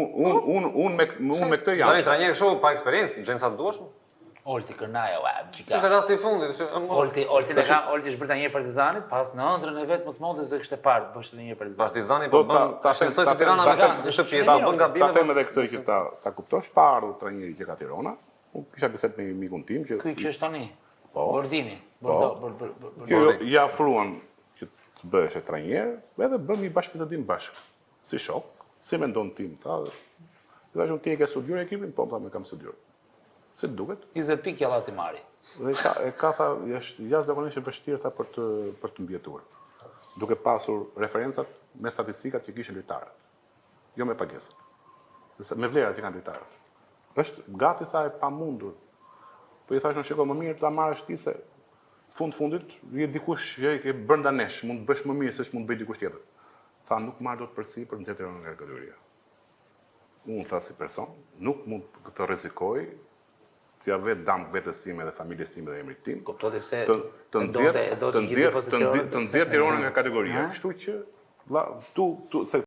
Unë me këtë jam. Tani trajner kështu pa eksperiencë, gjen sa të duash. Olti Kërnaja, Është rasti i fundit. Olti është bërë një Partizanit, pas në ëndrën e vet më të modës do kishte parë të bësh një Partizan. Partizani po bën, shpresoj se Tirana në këtë pjesë bën gabime. Ta them edhe këtë që ta kuptosh, pa ardhur trajneri që ka Tirana. Unë kisha bisedë me mikun tim që ky që është tani. Po. Bordini. Që ja ofruan që të bëhesh trajner, edhe bëm një bashkëbisedim bashkë. Si shok, si mendon tim, tha. Dhe vazhdon ti e ke studiuar ekipin, po më kam studiuar. Si duket? 20 pikë jalla ti marri. Dhe ka tha, është jashtëzakonisht e vështirë tha për të mbjetuar. Duke pasur referencat me statistikat që kishin lojtarët. Jo me pagesat. Me vlerat që kanë lojtarët. Është gati tha e pamundur. Po i thash në shiko më mirë ta marrësh ti se fundit je dikush që ke brenda nesh, mund të bësh më mirë se ç'mund të bëj dikush tjetër. Tha nuk marr dot përsipër nxjerrën nga kategoria. Unë tha si person, nuk mund të rrezikoj të ja vet dam vetes time dhe familjes time dhe emrit tim. Kuptoti pse të nxjerr Tirana nga kategoria, kështu që tu se